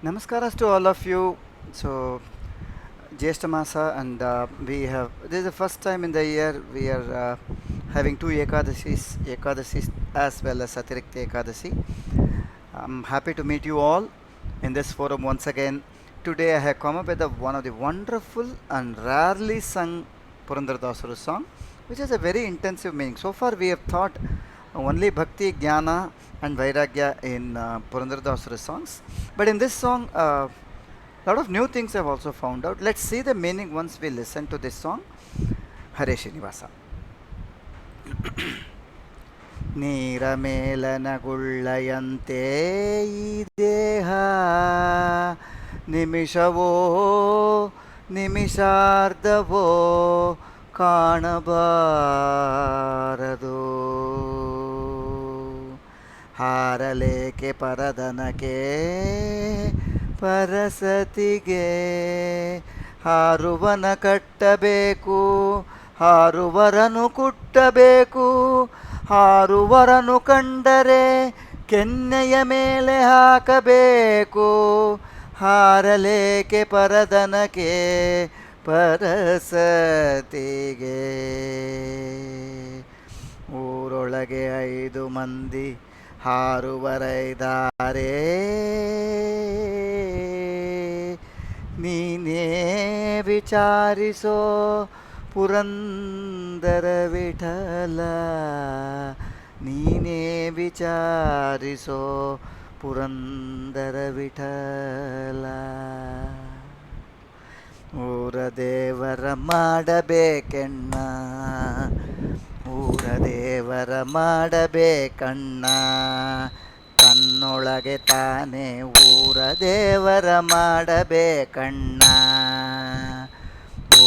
Namaskaras to all of you. So, Jyeshta Masa, and we have this is the first time in the year we are having two Ekadasis as well as Satirikta Ekadasi. I'm happy to meet you all in this forum once again. Today I have come up with one of the wonderful and rarely sung Purandaradasuru song, which has a very intensive meaning. So far we have thought only Bhakti, Jnana and Vairagya in Purandaradasuru songs. But in this song, lot of new things I've also found out. Let's see the meaning once we listen to this song. Hare Srinivasa. ನೀರ ಮೇಲನಗುಳ್ಳಯಂತೆ ಈ ದೇಹ ನಿಮಿಷವೋ ನಿಮಿಷಾರ್ಧವೋ ಕಾಣಬಾರದು ಹಾರಲೇಕೆ ಪರದನಕೆ ಪರಸತಿಗೆ ಹಾರುವನ ಕಟ್ಟಬೇಕು ಹಾರುವರನು ಕುಟ್ಟಬೇಕು ಹಾರುವರನು ಕಂಡರೆ ಕೆನ್ನೆಯ ಮೇಲೆ ಹಾಕಬೇಕು ಹಾರಲೇಕೆ ಪರದನಕೆ ಪರಸತಿಗೆ ಊರೊಳಗೆ 5 ಮಂದಿ ಹಾರುವರೈದಾರೆ ನೀನೇ ವಿಚಾರಿಸೋ ಪುರಂದರ ವಿಠಲ ನೀನೇ ವಿಚಾರಿಸೋ ಪುರಂದರ ವಿಠಲ ಊರ ದೇವರ ಮಾಡಬೇಕೆಣ್ಣ ಊರ ದೇವರ ಮಾಡಬೇಕಣ್ಣ ತನ್ನೊಳಗೆ ತಾನೇ ಊರ ದೇವರ ಮಾಡಬೇಕಣ್ಣ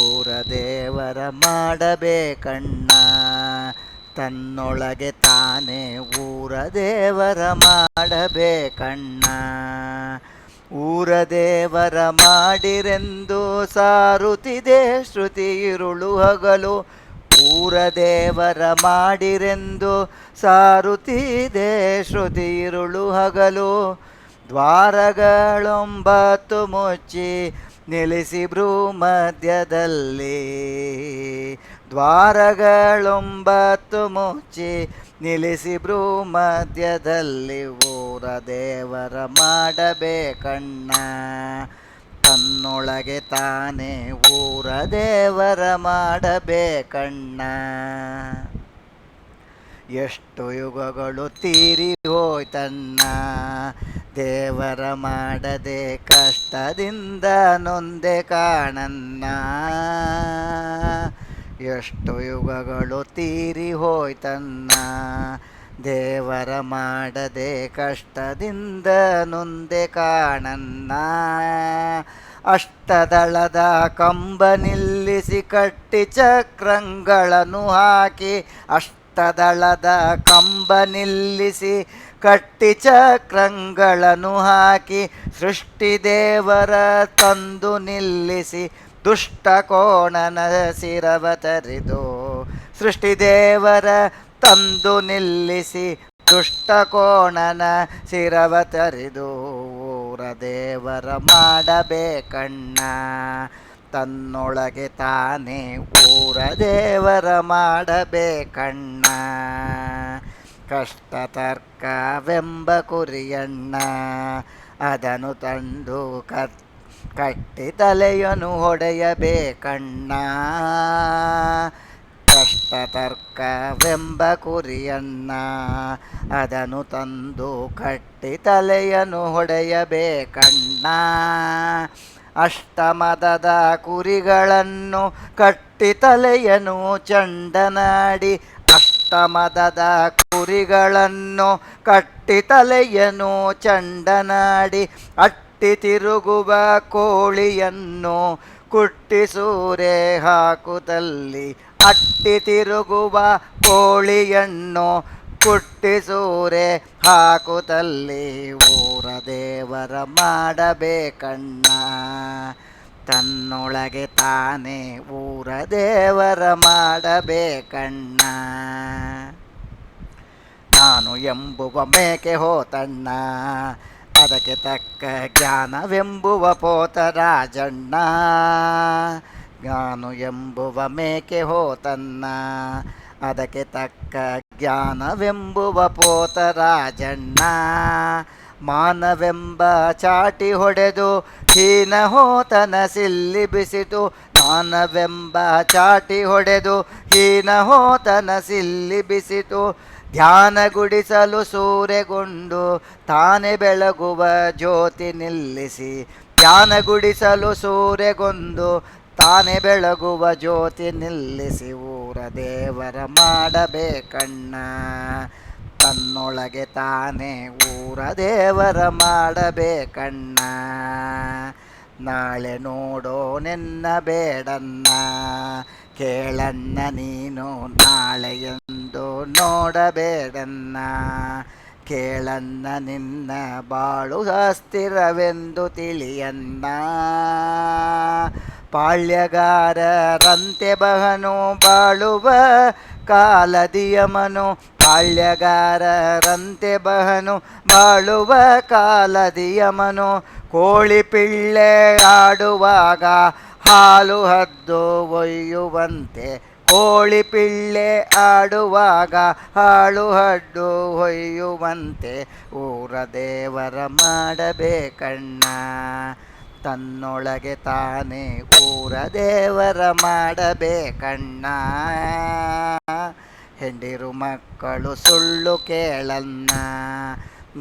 ಊರ ದೇವರ ಮಾಡಬೇಕಣ್ಣ ತನ್ನೊಳಗೆ ತಾನೇ ಊರ ದೇವರ ಮಾಡಬೇಕಣ್ಣ ಊರ ದೇವರ ಮಾಡಿರೆಂದು ಸಾರುತ್ತಿದೆ ಶ್ರುತಿ ಇರುಳು ಹಗಲು ಊರ ದೇವರ ಮಾಡಿರೆಂದು ಸಾರುತ್ತಿದೆ ಶ್ರುತಿ ಇರುಳು ಹಗಲು ದ್ವಾರಗಳೊಂಬತ್ತು ಮುಚ್ಚಿ ನಿಲ್ಲಿಸಿ ಭ್ರೂಮಧ್ಯದಲ್ಲಿ ದ್ವಾರಗಳೊಂಬತ್ತು ಮುಚ್ಚಿ ನಿಲ್ಲಿಸಿ ಭ್ರೂಮಧ್ಯದಲ್ಲಿ ಊರ ದೇವರ ಮಾಡಬೇಕಣ್ಣ ತನ್ನೊಳಗೆ ತಾನೇ ಊರ ದೇವರ ಮಾಡಬೇಕಣ್ಣ ಎಷ್ಟು ಯುಗಗಳು ತೀರಿ ಹೋಯ್ತಣ್ಣ ದೇವರ ಮಾಡದೆ ಕಷ್ಟದಿಂದ ನೊಂದೆ ಕಾಣಣ್ಣ ಎಷ್ಟು ಯುಗಗಳು ತೀರಿ ಹೋಯ್ತಣ್ಣ ದೇವರ ಮಾಡದೆ ಕಷ್ಟದಿಂದ ನೊಂದೆ ಕಾಣಣ್ಣ ಅಷ್ಟದಳದ ಕಂಬ ನಿಲ್ಲಿಸಿ ಕಟ್ಟಿ ಚಕ್ರಂಗಳನ್ನು ಹಾಕಿ ಅಷ್ಟದಳದ ಕಂಬ ನಿಲ್ಲಿಸಿ ಕಟ್ಟಿ ಚಕ್ರಂಗಳನ್ನು ಹಾಕಿ ಸೃಷ್ಟಿದೇವರ ತಂದು ನಿಲ್ಲಿಸಿ ದುಷ್ಟ ಕೋಣನ ಶಿರವ ತರಿದು ಸೃಷ್ಟಿದೇವರ ತಂದು ನಿಲ್ಲಿಸಿ ದುಷ್ಟ ಕೋಣನ ಶಿರವ ತರಿದು ಊರ ದೇವರ ಮಾಡಬೇಕಣ್ಣ ತನ್ನೊಳಗೆ ತಾನೇ ಊರ ದೇವರ ಮಾಡಬೇಕಣ್ಣ ಕಷ್ಟ ತರ್ಕವೆಂಬ ಕುರಿಯಣ್ಣ ಅದನ್ನು ತಂದು ಕಟ್ಟಿ ತಲೆಯನ್ನು ಹೊಡೆಯಬೇಕಣ್ಣ ಕಷ್ಟ ತರ್ಕವೆಂಬ ಕುರಿಯಣ್ಣ ಅದನ್ನು ತಂದು ಕಟ್ಟಿ ತಲೆಯನ್ನು ಹೊಡೆಯಬೇಕಣ್ಣ ಅಷ್ಟಮದದ ಕುರಿಗಳನ್ನು ಕಟ್ಟಿ ತಲೆಯನ್ನು ಚಂಡನಾಡಿ ಅಷ್ಟಮದದ ಕುರಿಗಳನ್ನು ಕಟ್ಟಿ ತಲೆಯನ್ನು ಚಂಡನಾಡಿ ಅಟ್ಟಿ ತಿರುಗುವ ಕೋಳಿಯನ್ನು ಕುಟ್ಟಿ ಸೂರೆ ಹಾಕುತ್ತಲ್ಲಿ ಅಟ್ಟಿ ತಿರುಗುವ ಕೋಳಿಯನ್ನು ಕುಟ್ಟಿ ಸೂರೆ ಹಾಕುತ್ತಲ್ಲಿ ಊರ ದೇವರ ಮಾಡಬೇಕಣ್ಣ ತನ್ನೊಳಗೆ ತಾನೇ ಊರ ದೇವರ ಮಾಡಬೇಕಣ್ಣ ನಾನು ಎಂಬುವ ಮೇಕೆ ಹೋತಣ್ಣ ಅದಕ್ಕೆ ತಕ್ಕ ಜ್ಞಾನವೆಂಬುವ ಪೋತರಾಜಣ್ಣ, ಜ್ಞಾನು ಎಂಬುವ ಮೇಕೆ ಹೋತನ್ನ. ಅದಕ್ಕೆ ತಕ್ಕ ಜ್ಞಾನವೆಂಬುವ ಪೋತರಾಜಣ್ಣ, ಮಾನವೆಂಬ ಚಾಟಿ ಹೊಡೆದು ಹೀನ ಹೋತನ ಸಿಲ್ಲಿ ಬಿಸಿತು. ಮಾನವೆಂಬ ಚಾಟಿ ಹೊಡೆದು ಹೀನ ಹೋತನ ಸಿಲ್ಲಿ ಬಿಸಿತು. ಧ್ಯಾನ ಗುಡಿಸಲು ಸೂರೆಗೊಂಡು ತಾನೇ ಬೆಳಗುವ ಜ್ಯೋತಿ ನಿಲ್ಲಿಸಿ. ಧ್ಯಾನ ಗುಡಿಸಲು ಸೂರೆಗೊಂದು ತಾನೇ ಬೆಳಗುವ ಜ್ಯೋತಿ ನಿಲ್ಲಿಸಿ. ಊರ ದೇವರ ಮಾಡಬೇಕಣ್ಣ, ತನ್ನೊಳಗೆ ತಾನೇ ಊರ ದೇವರ ಮಾಡಬೇಕಣ್ಣ. ನಾಳೆ ನೋಡೋ ನಿನ್ನ ಬೇಡನ್ನ, ಕೇಳಣ್ಣ ನೀನು ನಾಳೆಯೆಂದು ನೋಡಬೇಡನ್ನ. ಕೇಳಣ್ಣ ನಿನ್ನ ಬಾಳು ಅಸ್ಥಿರವೆಂದು ತಿಳಿಯನ್ನ. ಪಾಳ್ಯಗಾರರಂತೆ ಬಹನು ಬಾಳುವ ಕಾಲದಿಯಮನು. ಪಾಳ್ಯಗಾರರಂತೆ ಬಹನು ಬಾಳುವ ಕಾಲದಿಯಮನು. ಕೋಳಿ ಪಿಳ್ಳೆ ಆಡುವಾಗ ಹಾಲು ಹದ್ದು ಒಯ್ಯುವಂತೆ. ಕೋಳಿ ಪಿಳ್ಳೆ ಆಡುವಾಗ ಹಾಳು ಹಡ್ಡು ಹೊಯ್ಯುವಂತೆ. ಊರ ದೇವರ ಮಾಡಬೇಕಣ್ಣ, ತನ್ನೊಳಗೆ ತಾನೇ ಊರ ದೇವರ ಮಾಡಬೇಕಣ್ಣ. ಹೆಂಡಿರು ಮಕ್ಕಳು ಸುಳ್ಳು ಕೇಳನ್ನ,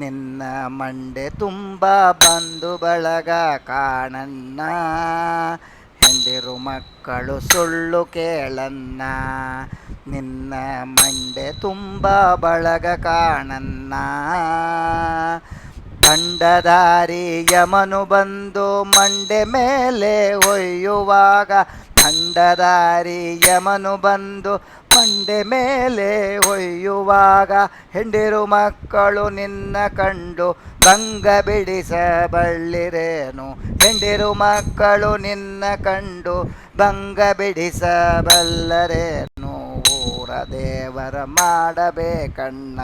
ನಿನ್ನ ಮಂಡೆ ತುಂಬ ಬಂದು ಬಳಗ ಕಾಣನ್ನ. ಹೆಂಡಿರು ಮಕ್ಕಳು ಸುಳ್ಳು ಕೇಳನ್ನ, ನಿನ್ನ ಮಂಡೆ ತುಂಬ ಬಳಗ ಕಾಣನ್ನ. ದಂಡಧಾರಿ ಯಮನು ಬಂದು ಮಂಡೆ ಮೇಲೆ ಒಯ್ಯುವಾಗ. ದಂಡಧಾರಿ ಯಮನು ಬಂದು ಮಂಡೆ ಮೇಲೆ ಒಯ್ಯುವಾಗ. ಹೆಂಡಿರು ಮಕ್ಕಳು ನಿನ್ನ ಕಂಡು ಭಂಗ ಬಿಡಿಸಬಲ್ಲಿರೇನು. ಹೆಂಡಿರು ಮಕ್ಕಳು ನಿನ್ನ ಕಂಡು ಭಂಗ ಬಿಡಿಸಬಲ್ಲರೇನು. ಊರ ದೇವರ ಮಾಡಬೇಕಣ್ಣ,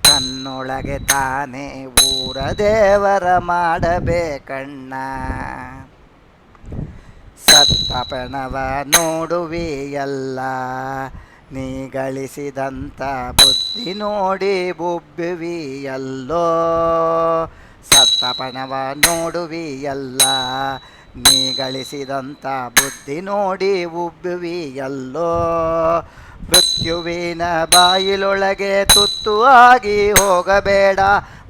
ತನ್ನೊಳಗೆ ತಾನೇ ಊರ ದೇವರ ಮಾಡಬೇಕಣ್ಣ. ಸತ್ತ ಪಣವ ನೋಡುವಿಯಲ್ಲ, ನೀ ಗಳಿಸಿದಂಥ ಬುದ್ಧಿ ನೋಡಿ ಬುಬ್ಬುವಿಯಲ್ಲೋ. ಸತ್ತ ಪಣವ ನೋಡುವಿಯಲ್ಲ, ನೀ ಗಳಿಸಿದಂಥ ಬುದ್ಧಿ ನೋಡಿ ಉಬ್ಬುವಿಯಲ್ಲೋ. ಮೃತ್ಯುವಿನ ಬಾಯಿಲೊಳಗೆ ತುತ್ತು ಆಗಿ ಹೋಗಬೇಡ.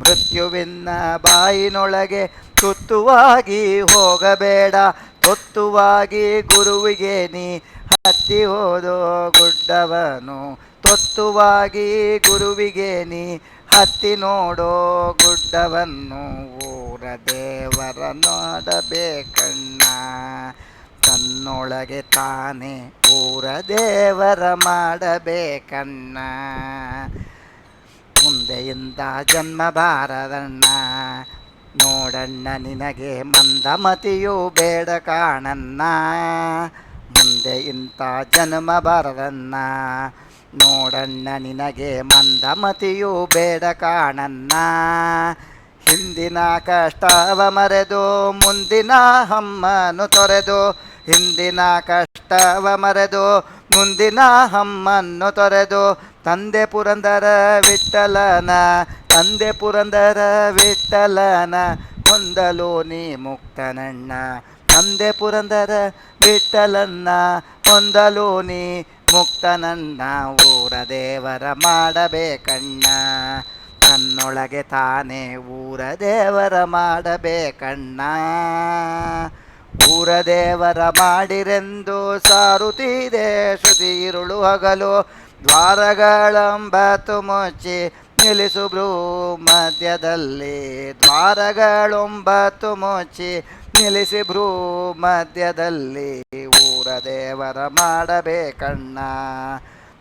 ಮೃತ್ಯುವಿನ ಬಾಯಿನೊಳಗೆ ತುತ್ತುವಾಗಿ ಹೋಗಬೇಡ. ತೊತ್ತುವಾಗಿ ಗುರುವಿಗೆ ನೀ ಹತ್ತಿ ಹೋದೋ ಗುಡ್ಡವನು. ತೊತ್ತುವಾಗಿ ಗುರುವಿಗೆ ನೀ ಹತ್ತಿ ನೋಡೋ ಗುಡ್ಡವನ್ನು. ಊರ ದೇವರ ನೋಡಬೇಕಣ್ಣ, ತನ್ನೊಳಗೆ ತಾನೇ ಊರ ದೇವರ ಮಾಡಬೇಕಣ್ಣ. ಮುಂದೆಯಿಂದ ಜನ್ಮ ಬಾರದಣ್ಣ, ನೋಡಣ್ಣ ನಿನಗೆ ಮಂದಮತಿಯೂ ಬೇಡ ಕಾಣಣ್ಣ. ಮುಂದೆ ಇಂಥ ಜನ್ಮ ಬಾರದಣ್ಣ, ನೋಡಣ್ಣ ನಿನಗೆ ಮಂದಮತಿಯೂ ಬೇಡ ಕಾಣಣ್ಣ. ಹಿಂದಿನ ಕಷ್ಟವ ಮರೆದು ಮುಂದಿನ ಹಮ್ಮನು ತೊರೆದು. ಹಿಂದಿನ ಕಷ್ಟವ ಮರೆದು ಮುಂದಿನ ಹಮ್ಮನ್ನು ತೊರೆದು. ತಂದೆ ಪುರಂದರ ವಿಠ್ಠಲನ, ತಂದೆ ಪುರಂದರ ವಿಠ್ಠಲನ ಹೊಂದಲು ನೀ ಮುಕ್ತನಣ್ಣ. ತಂದೆ ಪುರಂದರ ವಿಠ್ಠಲನ್ನ ಹೊಂದಲು ನೀ ಮುಕ್ತನಣ್ಣ. ಊರ ದೇವರ ಮಾಡಬೇಕಣ್ಣ, ತನ್ನೊಳಗೆ ತಾನೇ ಊರ ದೇವರ ಮಾಡಬೇಕಣ್ಣ. ಊರ ದೇವರ ಮಾಡಿರೆಂದು ಸಾರುತ್ತಿದೆ ಶ್ರುತಿ ಇರುಳು ಹಗಲು. ದ್ವಾರಗಳೊಂಬತ್ತು ಮುಚ್ಚಿ ನಿಲ್ಲಿಸು ಭ್ರೂ ಮಧ್ಯದಲ್ಲಿ. ದ್ವಾರಗಳೊಂಬತ್ತು ಮುಚ್ಚಿ ನಿಲ್ಲಿಸಿ ಭ್ರೂ ಮಧ್ಯದಲ್ಲಿ. ಊರ ದೇವರ ಮಾಡಬೇಕಣ್ಣ,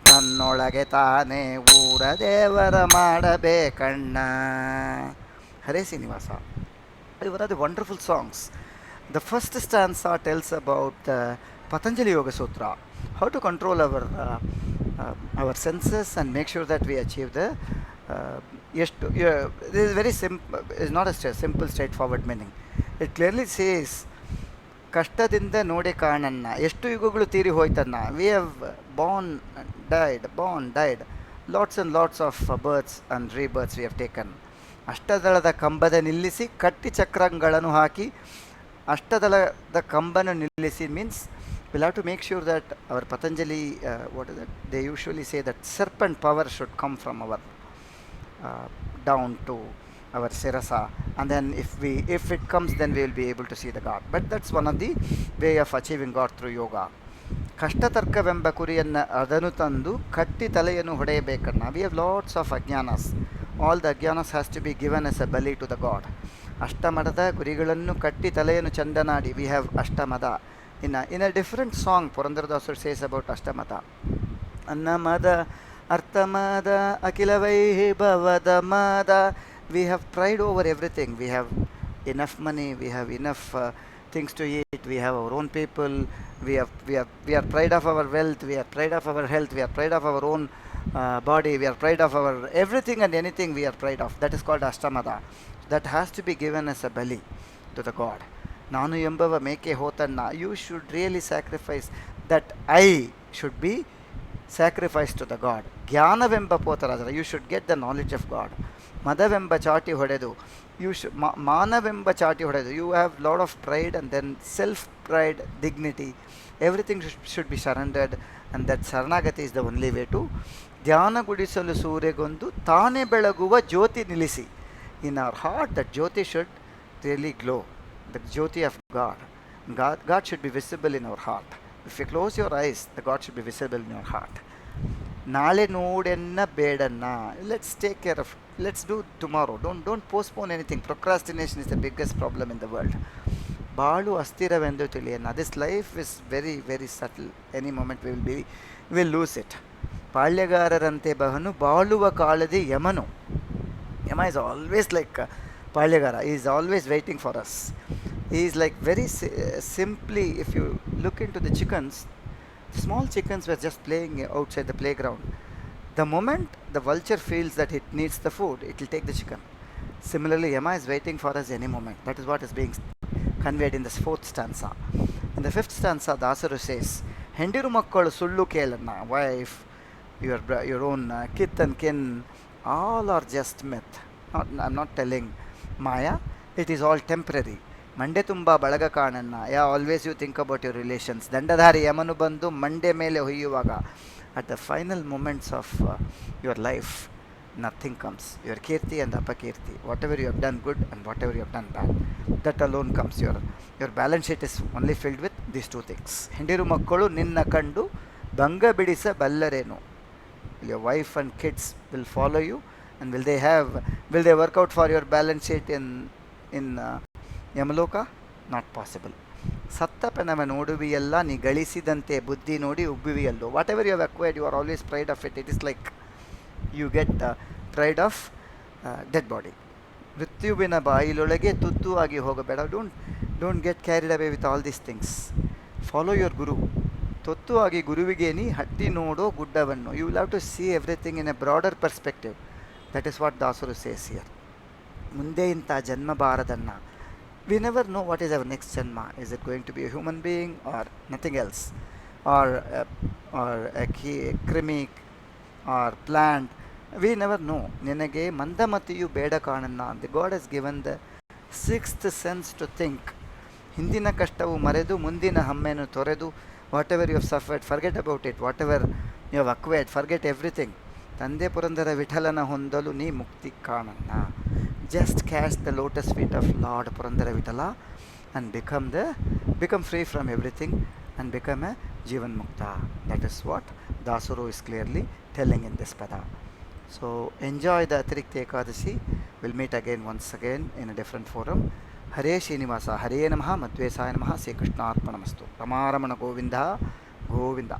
ತನ್ನೊಳಗೆ ತಾನೇ ಊರ ದೇವರ ಮಾಡಬೇಕಣ್ಣ. ಹರೇ Srinivasa. One of the wonderful songs. The first stanza tells about Patanjali Yoga Sutra, how to control our senses and make sure that we achieve the ಎಷ್ಟು this is very simple, is not a simple straightforward meaning. It clearly says ಕಷ್ಟದಿಂದ ನೋಡಿ ಕಾಣನ್ನ ಎಷ್ಟು ಯುಗಗಳು ತೀರಿ ಹೋಯ್ತನ್ನ. We have born died lots and lots of births and rebirths we have taken. ಅಷ್ಟದಳದ ಕಂಬದ ನಿಲ್ಲಿಸಿ ಕಟ್ಟಿ ಚಕ್ರಗಳನ್ನು ಹಾಕಿ, ಅಷ್ಟದಳದ ಕಂಬನ ನಿಲ್ಲಿಸಿ means we'll have to make sure that our Patanjali, what is it? They usually say that serpent power should come from our down to our sirasa, and then if it comes, then we will be able to see the God. But that's one of the way of achieving God through yoga. ಕಷ್ಟತರ್ಕವೆಂಬ ಕುರಿಯನ್ನು ಅದನ್ನು ತಂದು ಕಟ್ಟಿ ತಲೆಯನ್ನು ಹೊಡೆಯಬೇಕನ್ನ. We have lots of ajnanas. All the ajnanas has to be given as a bali to the God. ಅಷ್ಟಮದದ ಕುರಿಗಳನ್ನು ಕಟ್ಟಿ ತಲೆಯನ್ನು ಚಂದನಾಡಿ. We have ashtamada. In a different song, Purandaradasar says about Ashtamata. Annamada, Arthamada, Akilavaihi Mada. We have pride over everything. We have enough money, we have enough things to eat, we have our own people, we are pride of our wealth, we are pride of our health, we are pride of our own body, we are pride of our everything and anything we are pride of. That is called Ashtamada. That has to be given as a bali to the God. ನಾನು ಎಂಬವ ಮೇಕೆ ಹೋತನ್ನ. You should really sacrifice that I should be sacrifice to the God. ಜ್ಞಾನವೆಂಬ ಪೋತರಾದರೆ you should get the knowledge of God. ಮದವೆಂಬ ಚಾಟಿ ಹೊಡೆದು ಮಾನವೆಂಬ ಚಾಟಿ ಹೊಡೆದು. You have lot of pride and then self pride, dignity, everything should be surrendered and that sharanagati is the only way to. ಧ್ಯಾನಗುಡಿಸಲು ಸೂರ್ಯಗೊಂದು ತಾನೇ ಬೆಳಗುವ ಜ್ಯೋತಿ ನಿಲ್ಲಿಸಿ. In our heart that jyoti should really glow. The Jyoti of God. God should be visible in our heart. If you close your eyes, the God should be visible in your heart. ನಾಳೆ ನೋಡೆನ್ನ ಬೇಡನ್ನ. Let's take care of, let's do tomorrow. Don't postpone anything. Procrastination is the biggest problem in the world. ಬಾಳು ಅಸ್ಥಿರವೆಂದು ತಿಳಿಯನ್ನ. This life is very very subtle. Any moment we will lose it. ಪಾಳ್ಯಗಾರರಂತೆ ಬಹನು ಬಾಳುವ ಕಾಳದಿ ಯಮನು. Yama is always like Palyagara. He is always waiting for us. He is like very simply, if you look into the chickens, small chickens were just playing outside the playground. The moment the vulture feels that it needs the food, it will take the chicken. Similarly, Yama is waiting for us any moment. That is what is being conveyed in the 4th stanza. In the 5th stanza, Dasaru says, Hendiru makkalu sullu kelanna. Wife, your own kith and kin, all are just myth. I'm not telling Maya. It is all temporary. ಮಂಡೆ ತುಂಬ ಬಳಗ ಕಾಣನ್ನ. Always you think about your relations. ದಂಡಧಾರಿ ಯಮನು ಬಂದು ಮಂಡೆ ಮೇಲೆ ಹೊಯ್ಯುವಾಗ, at the final moments of your life, nothing comes. Your keerti and apakeerti, what ever you have done good and what ever you have done bad, that alone comes. Your balance sheet is only filled with these 2 things. ಹೆಂಡಿರು ಮಕ್ಕಳು ನಿನ್ನ ಕಂಡು ಭಂಗ ಬಿಡಿಸ ಬಲ್ಲರೇನು. Your wife and kids will follow you, and will they work out for your balance sheet in Yamaloka? Not possible. ಸತ್ತಪನವ ನೋಡುವಿಯಲ್ಲ ನೀ ಗಳಿಸಿದಂತೆ ಬುದ್ಧಿ ನೋಡಿ ಉಬ್ಬುವಿಯಲ್ಲೋ. What ever you have acquired, you are always pride of it. It is like you get pride of dead body. ಮೃತ್ಯುವಿನ ಬಾಯಿಲೊಳಗೆ ತುತ್ತು ಆಗಿ ಹೋಗಬೇಡ. Don't get carried away with all these things. Follow your guru. ತೊತ್ತು ಆಗಿ ಗುರುವಿಗೆ ನೀ ಹಟ್ಟಿ ನೋಡೋ ಗುಡ್ಡವನ್ನು. You will have to see everything in a broader perspective. That is what Dasaru says here. ಮುಂದೆ ಇಂಥ ಜನ್ಮ ಬಾರದನ್ನ. We never know what is our next janma. Is it going to be a human being or nothing else, or a krimi or plant? We never know. ನಿನಗೆ ಮಂದಮತಿಯು ಬೇಡ ಕಾಣನ್ನ. The God has given the 6th sense to think. ಹಿಂದಿನ ಕಷ್ಟವು ಮರೆದು ಮುಂದಿನ ಹಮ್ಮೆಯನ್ನು ತೊರೆದು, whatever you have suffered, forget about it. Whatever you have acquired, forget everything. ತಂದೆ ಪುರಂದರ ವಿಠಲನ ಹೊಂದಲು ನೀ ಮುಕ್ತಿ ಕಾಣನ್ನ. Just catch the lotus feet of Lord Purandara Vitala and become free from everything and become a Jivan Mukta. That is what Dasaru is clearly telling in this pada. So enjoy the Atirikta Ekadashi. We'll meet again once again in a different forum. Hare Srinivasa, Hare Namaha, Madhvesaya Namaha, Sri Krishna Arpanamastu. Ramaramana Govinda, Govinda.